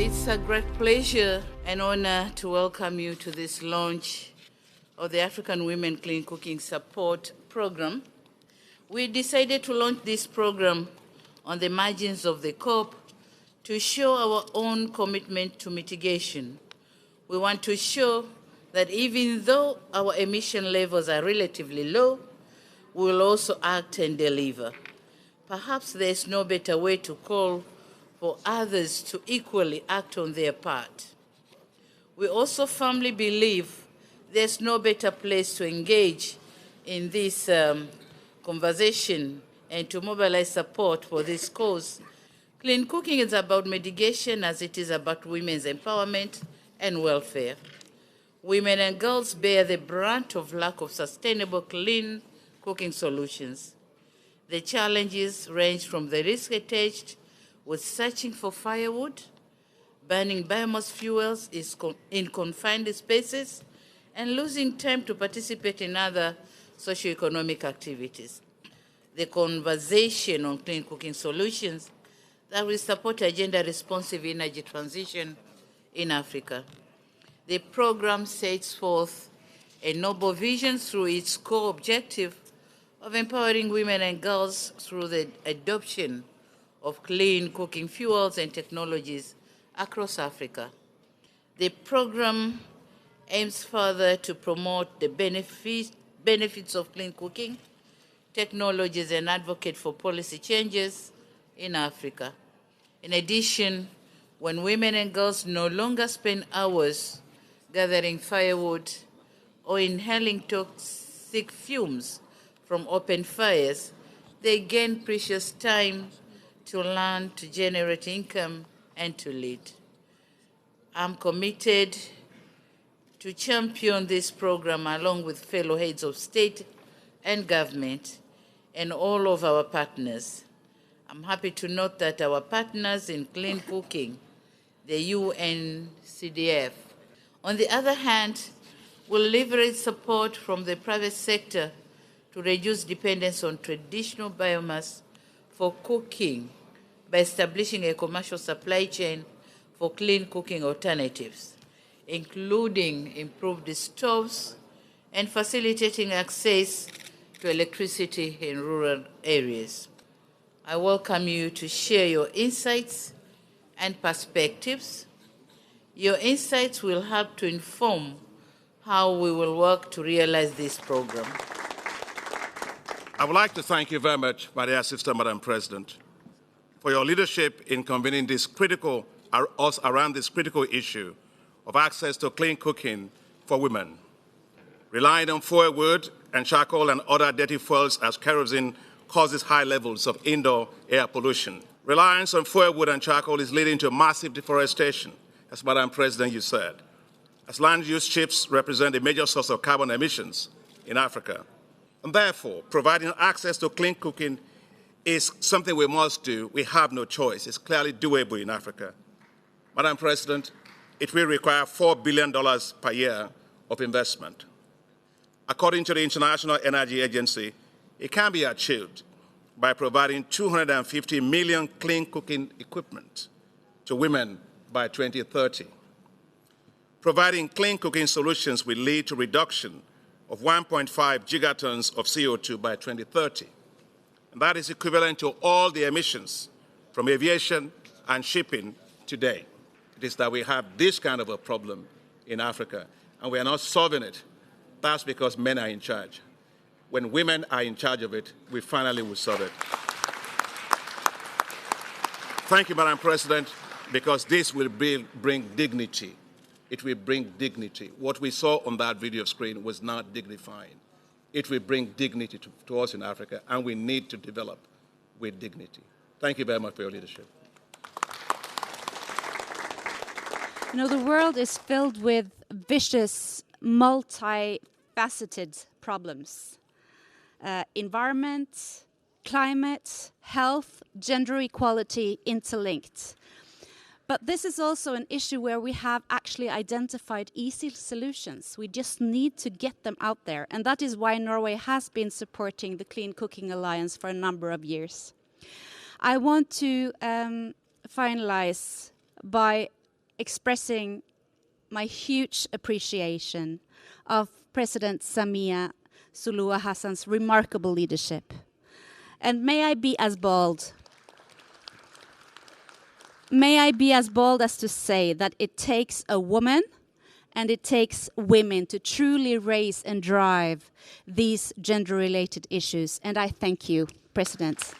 It's a great pleasure and honor to welcome you to this launch of the African Women Clean Cooking Support Program. We decided to launch this program on the margins of the COP to show our own commitment to mitigation. We want to show that even though our emission levels are relatively low, we will also act and deliver. Perhaps there's no better way to call for others to equally act on their part. We also firmly believe there's no better place to engage in this conversation and to mobilize support for this cause. Clean cooking is about mitigation as it is about women's empowerment and welfare. Women and girls bear the brunt of lack of sustainable clean cooking solutions. The challenges range from the risk attached with searching for firewood, burning biomass fuels in confined spaces, and losing time to participate in other socioeconomic activities. The conversation on clean cooking solutions that will support a gender-responsive energy transition in Africa. The program sets forth a noble vision through its core objective of empowering women and girls through the adoption of clean cooking fuels and technologies across Africa. The program aims further to promote the benefits of clean cooking technologies and advocate for policy changes in Africa. In addition, when women and girls no longer spend hours gathering firewood or inhaling toxic fumes from open fires, they gain precious time to learn, to generate income, and to lead. I'm committed to champion this program along with fellow heads of state and government and all of our partners. I'm happy to note that our partners in clean cooking, the UNCDF, on the other hand, will leverage support from the private sector to reduce dependence on traditional biomass for cooking by establishing a commercial supply chain for clean cooking alternatives, including improved stoves and facilitating access to electricity in rural areas. I welcome you to share your insights and perspectives. Your insights will help to inform how we will work to realize this program. I would like to thank you very much, my dear sister, Madam President, for your leadership in convening us around this critical issue of access to clean cooking for women. Relying on firewood and charcoal and other dirty fuels as kerosene causes high levels of indoor air pollution. Reliance on firewood and charcoal is leading to massive deforestation, as Madam President, you said, as land use shifts represent a major source of carbon emissions in Africa. And therefore, providing access to clean cooking is something we must do. We have no choice. It's clearly doable in Africa. Madam President, it will require $4 billion per year of investment. According to the International Energy Agency, it can be achieved by providing 250 million clean cooking equipment to women by 2030. Providing clean cooking solutions will lead to reduction of 1.5 gigatons of CO2 by 2030. And that is equivalent to all the emissions from aviation and shipping today. It is that we have this kind of a problem in Africa, and we are not solving it. That's because men are in charge. When women are in charge of it, we finally will solve it. Thank you, Madam President, because this will bring dignity. It will bring dignity. What we saw on that video screen was not dignifying. It will bring dignity to us in Africa, and we need to develop with dignity. Thank you very much for your leadership. You know, the world is filled with vicious, multifaceted problems. Environment, climate, health, gender equality interlinked. But this is also an issue where we have actually identified easy solutions. We just need to get them out there. And that is why Norway has been supporting the Clean Cooking Alliance for a number of years. I want to finalize by expressing my huge appreciation of President Samia Suluhu Hassan's remarkable leadership. And may I be as bold as to say that it takes a woman and it takes women to truly raise and drive these gender-related issues. And I thank you, President.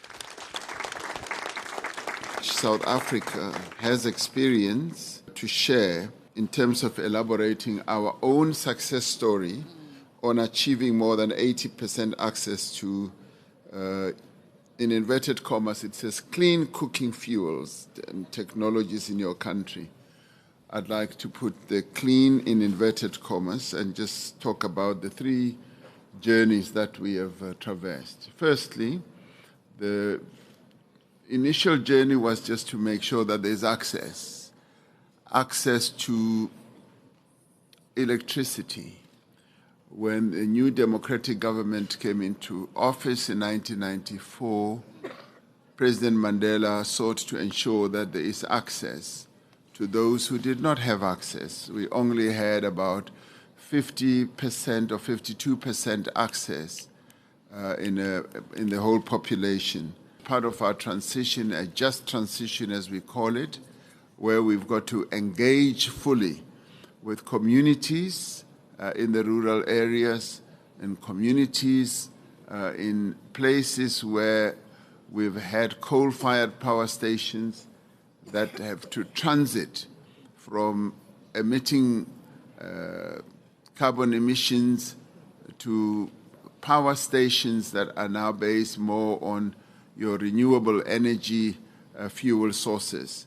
South Africa has experience to share in terms of elaborating our own success story on achieving more than 80% access to, in inverted commas, it says clean cooking fuels and technologies in your country. I'd like to put the clean in inverted commas and just talk about the three journeys that we have traversed. Firstly, the initial journey was just to make sure that there's access to electricity. When the new democratic government came into office in 1994, President Mandela sought to ensure that there is access to those who did not have access. We only had about 50% or 52% access in the whole population. Part of our transition, a just transition as we call it, where we've got to engage fully with communities in the rural areas and communities in places where we've had coal-fired power stations that have to transit from emitting carbon emissions to power stations that are now based more on your renewable energy fuel sources.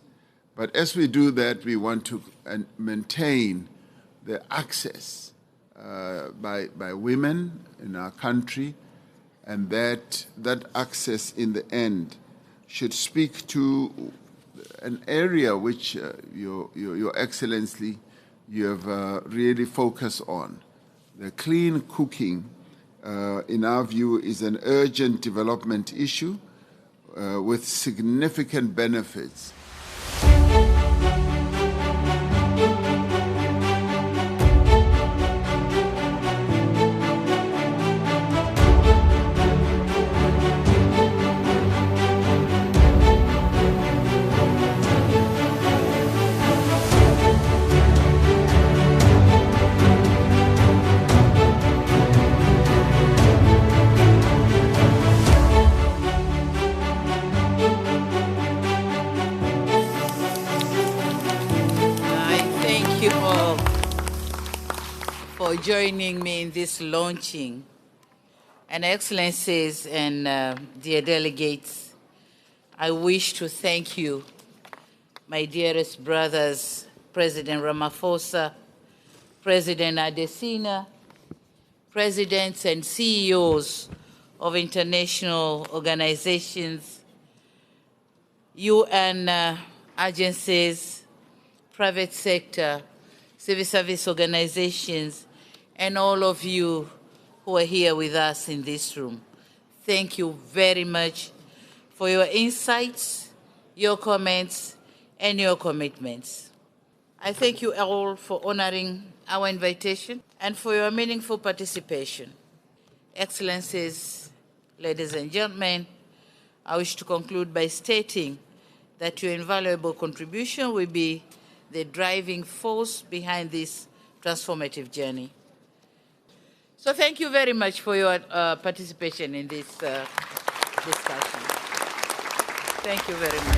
But as we do that, we want to maintain the access by women in our country, and that access in the end should speak to an area which Your Excellency, you have really focused on. The clean cooking, in our view, is an urgent development issue with significant benefits. Joining me in this launching. And Excellencies and dear delegates, I wish to thank you, my dearest brothers, President Ramaphosa, President Adesina, presidents and CEOs of international organizations, UN agencies, private sector, civil service organizations, and all of you who are here with us in this room. Thank you very much for your insights, your comments, and your commitments. I thank you all for honoring our invitation and for your meaningful participation. Excellencies, ladies and gentlemen, I wish to conclude by stating that your invaluable contribution will be the driving force behind this transformative journey. So thank you very much for your participation in this discussion. Thank you very much.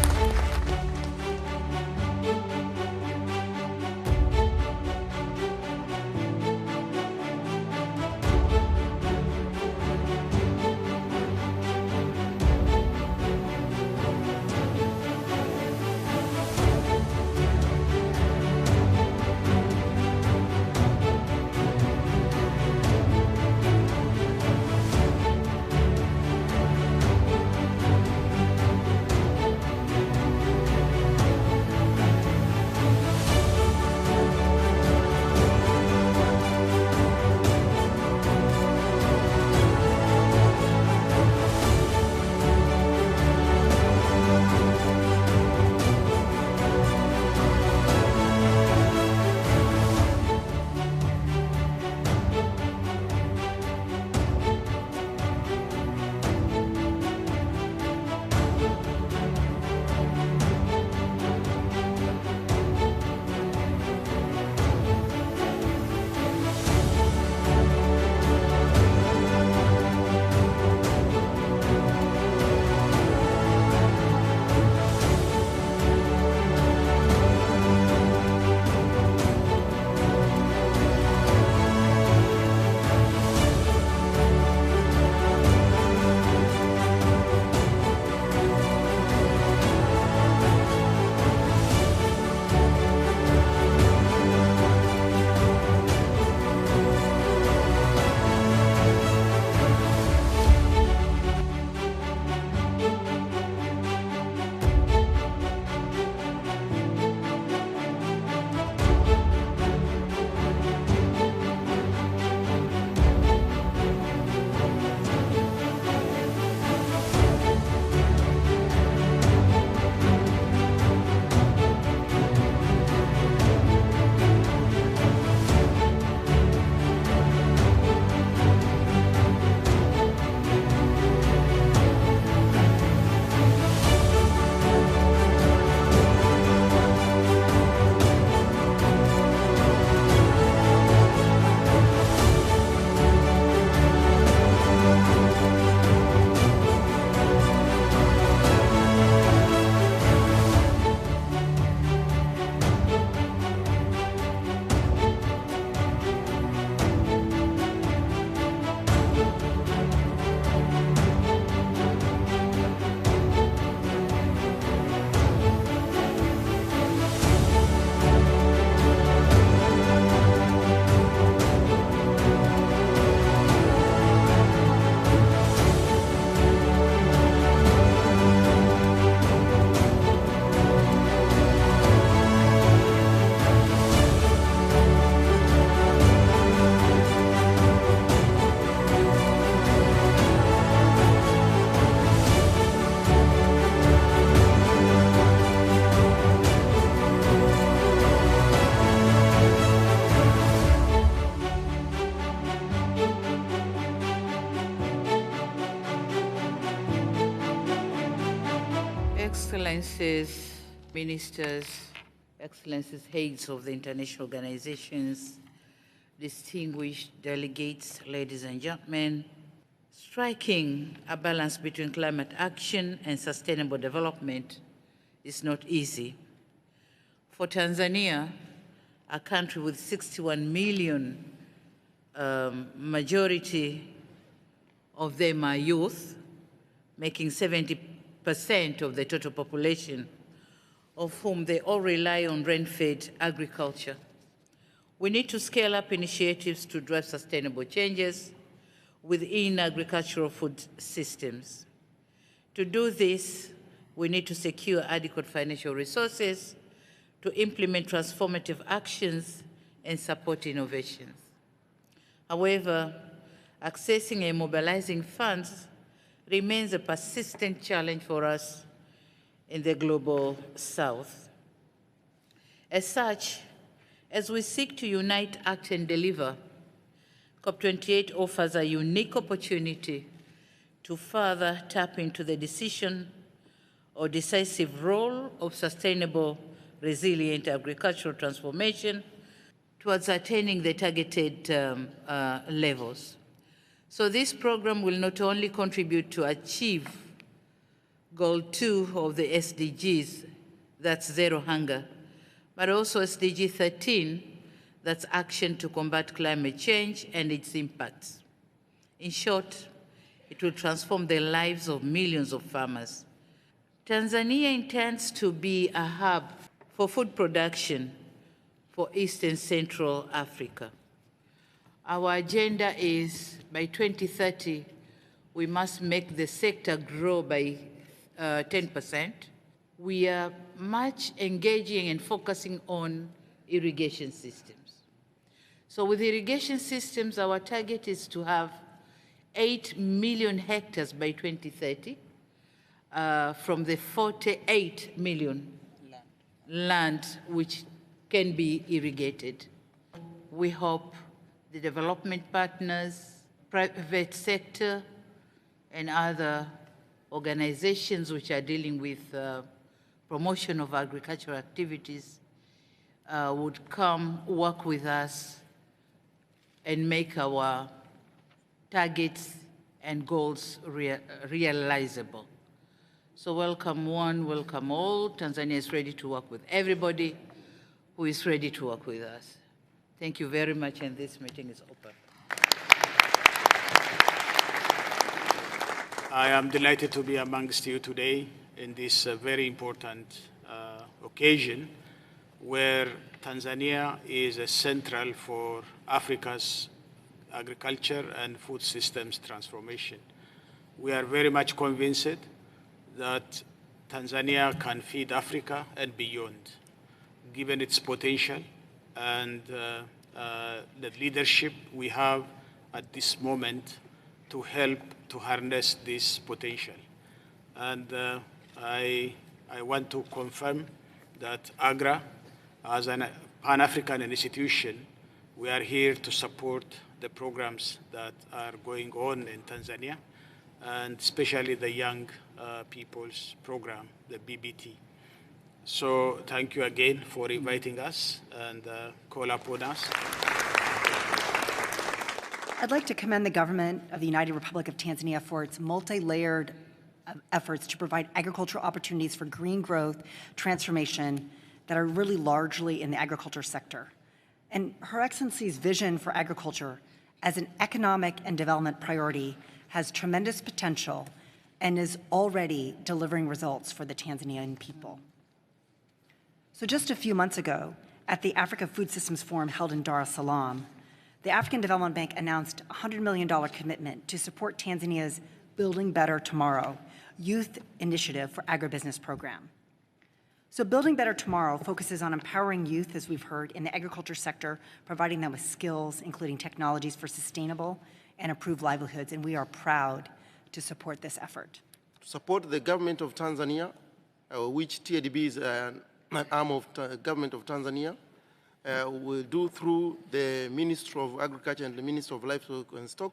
Excellencies, Ministers, Excellencies, heads of the international organizations, distinguished delegates, ladies and gentlemen, striking a balance between climate action and sustainable development is not easy. For Tanzania, a country with 61 million, majority of them are youth, making 70% of the total population, of whom they all rely on rain-fed agriculture. We need to scale up initiatives to drive sustainable changes within agricultural food systems. To do this, we need to secure adequate financial resources to implement transformative actions and support innovations. However, accessing and mobilizing funds remains a persistent challenge for us in the global South. As such, as we seek to unite, act, and deliver, COP28 offers a unique opportunity to further tap into the decision or decisive role of sustainable, resilient agricultural transformation towards attaining the targeted levels. So this program will not only contribute to achieve Goal 2 of the SDGs, that's zero hunger, but also SDG 13, that's action to combat climate change and its impacts. In short, it will transform the lives of millions of farmers. Tanzania intends to be a hub for food production for East and Central Africa. Our agenda is, by 2030, we must make the sector grow by 10%. We are much engaging and focusing on irrigation systems. So with irrigation systems, our target is to have 8 million hectares by 2030 from the 48 million land which can be irrigated. We hope the development partners, private sector, and other organizations which are dealing with promotion of agricultural activities would come work with us and make our targets and goals realizable. So welcome one, welcome all. Tanzania is ready to work with everybody who is ready to work with us. Thank you very much, and this meeting is open. I am delighted to be amongst you today in this very important occasion where Tanzania is central for Africa's agriculture and food systems transformation. We are very much convinced that Tanzania can feed Africa and beyond, given its potential and the leadership we have at this moment to help to harness this potential. And I want to confirm that AGRA, as a Pan-African institution, we are here to support the programs that are going on in Tanzania, and especially the Young People's Program, the BBT. So thank you again for inviting us and call upon us. I'd like to commend the government of the United Republic of Tanzania for its multi-layered efforts to provide agricultural opportunities for green growth, transformation that are really largely in the agriculture sector. And Her Excellency's vision for agriculture as an economic and development priority has tremendous potential and is already delivering results for the Tanzanian people. So just a few months ago, at the Africa Food Systems Forum held in Dar es Salaam, the African Development Bank announced a $100 million commitment to support Tanzania's Building Better Tomorrow youth initiative for agribusiness program. So Building Better Tomorrow focuses on empowering youth, as we've heard, in the agriculture sector, providing them with skills, including technologies for sustainable and improved livelihoods, and we are proud to support this effort. To support the government of Tanzania, which TADB is an arm of the government of Tanzania, will do through the Ministry of Agriculture and the Ministry of Livestock and Stock,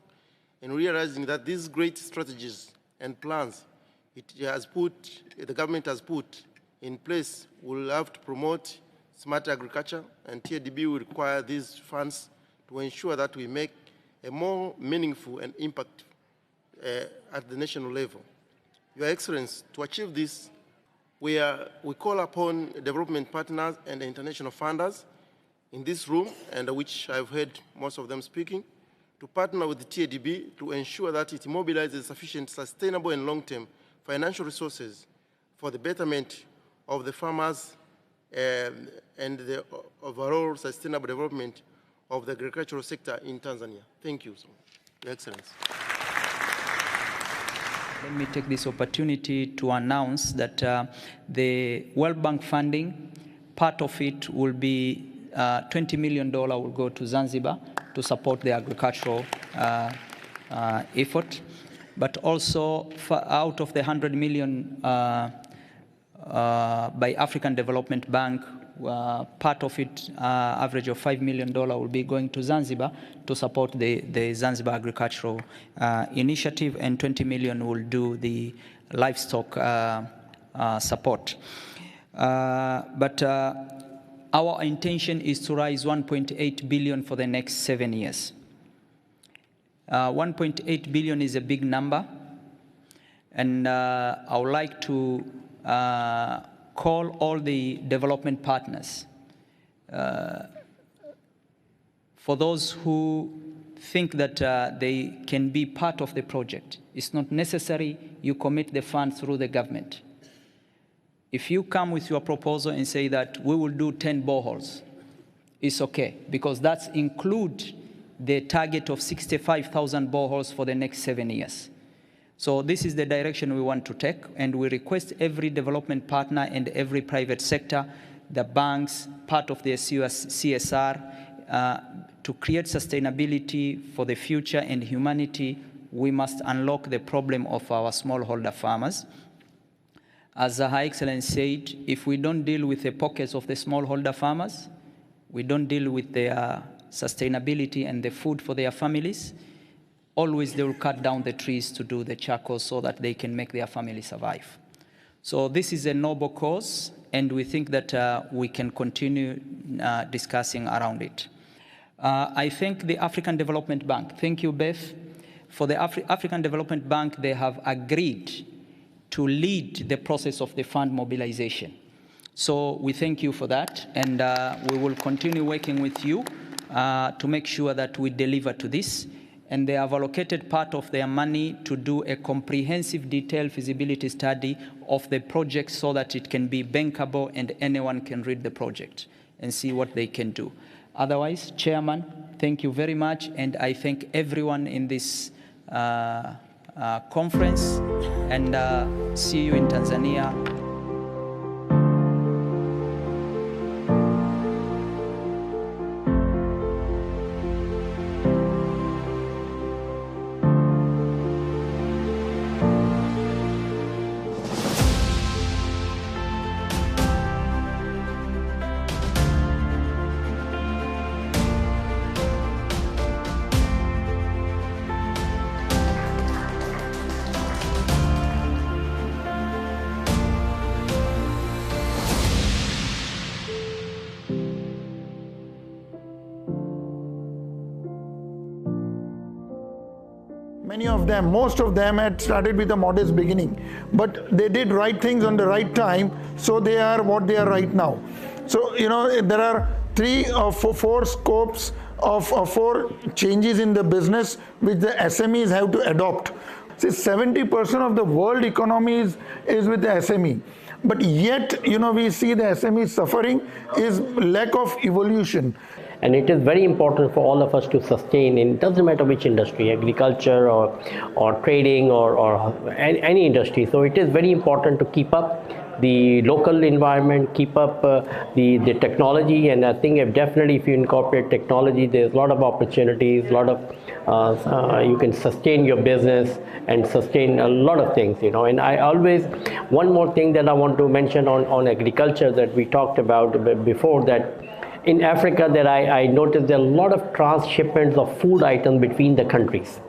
in realizing that these great strategies and plans the government has put in place will have to promote smart agriculture, and TADB will require these funds to ensure that we make a more meaningful and impact at the national level. Your Excellency, to achieve this, we call upon development partners and international funders in this room, and which I've heard most of them speaking, to partner with the TADB to ensure that it mobilizes sufficient sustainable and long-term financial resources for the betterment of the farmers and the overall sustainable development of the agricultural sector in Tanzania. Thank you, Your Excellency. Let me take this opportunity to announce that the World Bank funding, part of it will be $20 million will go to Zanzibar to support the agricultural effort. But also out of the 100 million by African Development Bank, part of it, average of $5 million will be going to Zanzibar to support the Zanzibar agricultural initiative, and 20 million will do the livestock support. But our intention is to raise 1.8 billion for the next 7 years. 1.8 billion is a big number, and I would like to call all the development partners. For those who think that they can be part of the project, it's not necessary you commit the funds through the government. If you come with your proposal and say that we will do 10 boreholes, it's okay, because that's include the target of 65,000 boreholes for the next 7 years. So this is the direction we want to take, and we request every development partner and every private sector, the banks, part of the CSR, to create sustainability for the future and humanity. We must unlock the problem of our smallholder farmers. As Her Excellency said, if we don't deal with the pockets of the smallholder farmers, we don't deal with their sustainability and the food for their families, always they will cut down the trees to do the charcoal so that they can make their family survive. So this is a noble cause, and we think that we can continue discussing around it. I thank the African Development Bank. Thank you, Beth. For the African Development Bank, they have agreed to lead the process of the fund mobilization. So we thank you for that, and we will continue working with you to make sure that we deliver to this. And they have allocated part of their money to do a comprehensive detailed feasibility study of the project so that it can be bankable and anyone can read the project and see what they can do. Otherwise, Chairman, thank you very much, and I thank everyone in this conference, and see you in Tanzania. Many of them, most of them had started with a modest beginning, but they did right things on the right time, so they are what they are right now. So, you know, there are 3 or 4 scopes of 4 changes in the business which the SMEs have to adopt. See, 70% of the world economy is with the SME. But yet, you know, we see the SME suffering is lack of evolution. And it is very important for all of us to sustain, it doesn't matter which industry, agriculture or trading or any industry. So it is very important to keep up the local environment, keep up the technology. And I think if you incorporate technology, there's a lot of opportunities, a lot of, you can sustain your business and sustain a lot of things, you know. And I always, one more thing that I want to mention on agriculture that we talked about before, that in Africa that I noticed there are a lot of transshipments of food items between the countries.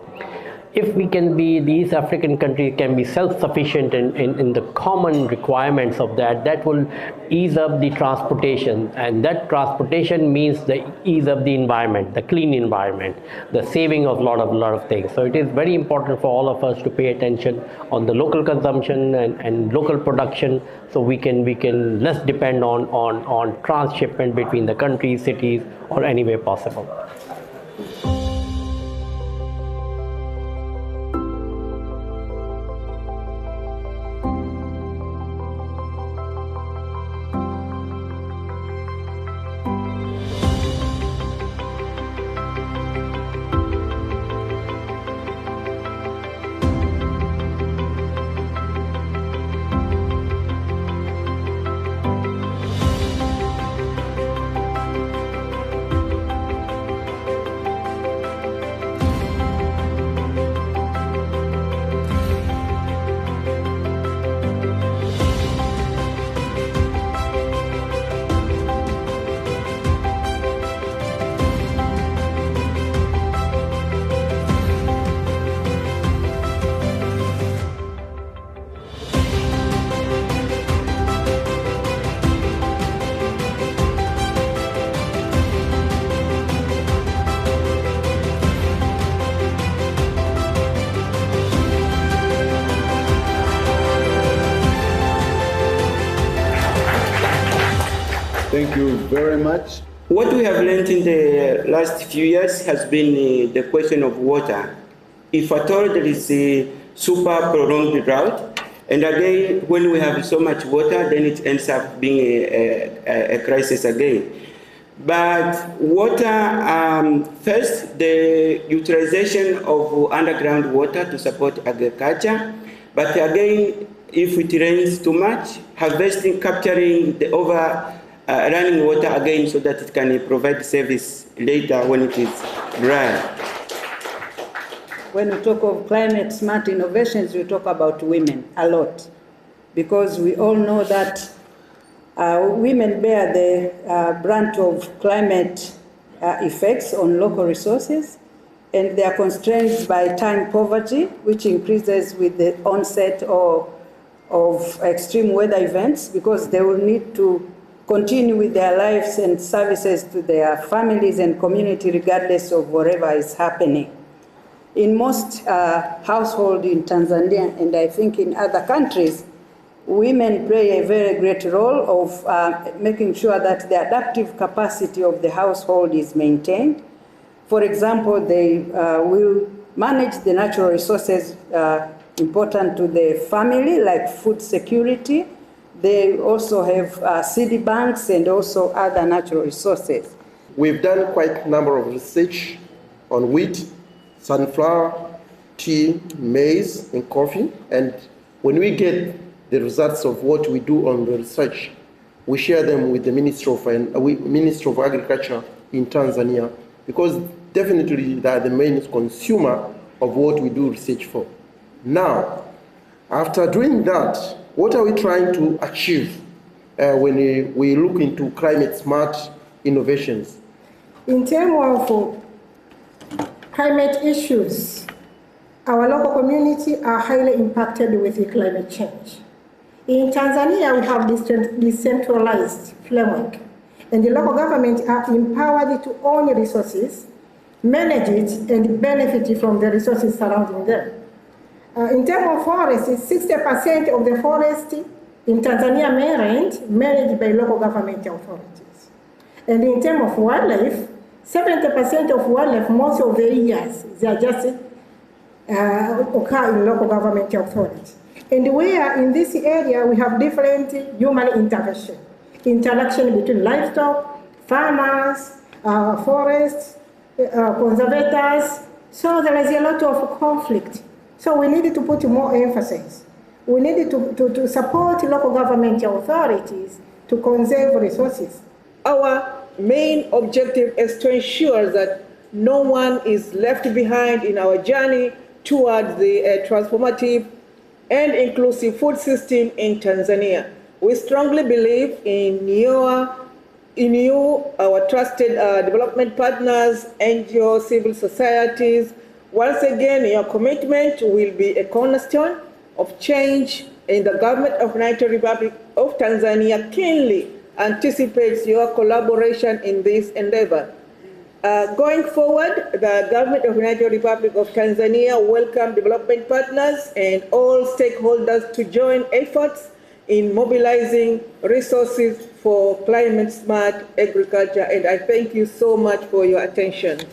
if we can be, these African countries can be self-sufficient in the common requirements of that, that will ease up the transportation, and that transportation means the ease of the environment, the clean environment, the saving of lot of things. So it is very important for all of us to pay attention on the local consumption and local production, so we can less depend on transshipment between the countries, cities, or any way possible. Thank you very much. What we have learned in the last few years has been the question of water. If at all there is a super prolonged drought, and again, when we have so much water, then it ends up being a crisis again. But water, first, the utilization of underground water to support agriculture. But again, if it rains too much, harvesting, capturing the running water again so that it can provide service later when it is dry. When we talk of climate smart innovations, we talk about women a lot, because we all know that women bear the brunt of climate effects on local resources, and they are constrained by time poverty, which increases with the onset of extreme weather events, because they will need to continue with their lives and services to their families and community regardless of whatever is happening. In most households in Tanzania, and I think in other countries, women play a very great role of making sure that the adaptive capacity of the household is maintained. For example, they will manage the natural resources important to the family, like food security. They also have seed banks and also other natural resources. We've done quite a number of research on wheat, sunflower, tea, maize, and coffee. And when we get the results of what we do on the research, we share them with the Ministry of Agriculture in Tanzania, because definitely they are the main consumer of what we do research for. Now, after doing that, what are we trying to achieve when we look into climate smart innovations? In terms of climate issues, our local community are highly impacted with the climate change. In Tanzania, we have this decentralized framework, and the local government are empowered to own resources, manage it, and benefit from the resources surrounding them. In terms of forests, 60% of the forest in Tanzania mainland managed by local government authorities. And in terms of wildlife, 70% of wildlife, most of the years, they are just occur in local government authorities. And where in this area we have different human interaction between livestock, farmers, forests, conservators. So there is a lot of conflict. So we needed to put more emphasis. We needed to support local government authorities to conserve resources. Our main objective is to ensure that no one is left behind in our journey towards the transformative and inclusive food system in Tanzania. We strongly believe in you, our trusted development partners, NGOs, civil societies, Once again, your commitment will be a cornerstone of change, and the government of United Republic of Tanzania keenly anticipates your collaboration in this endeavor. Going forward, the government of United Republic of Tanzania welcome development partners and all stakeholders to join efforts in mobilizing resources for climate-smart agriculture, and I thank you so much for your attention.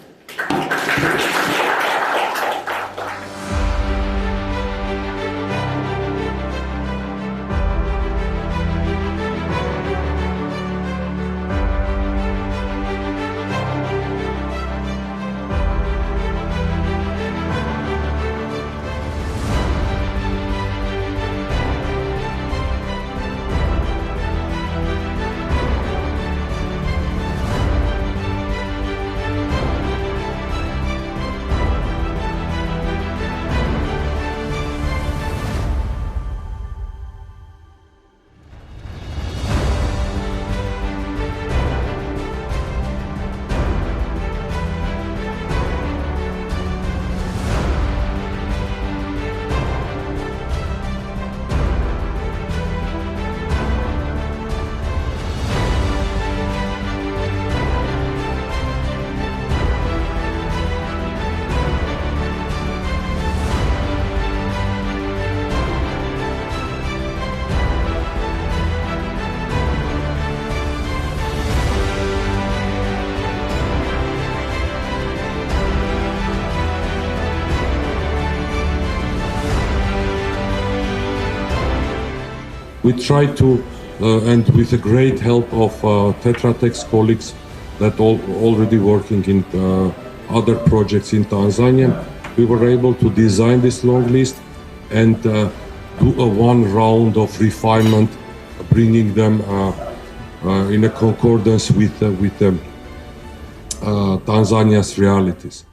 We try to, and with the great help of Tetra Tech's colleagues that already working in other projects in Tanzania, we were able to design this long list and do a one round of refinement, bringing them in a concordance with Tanzania's realities.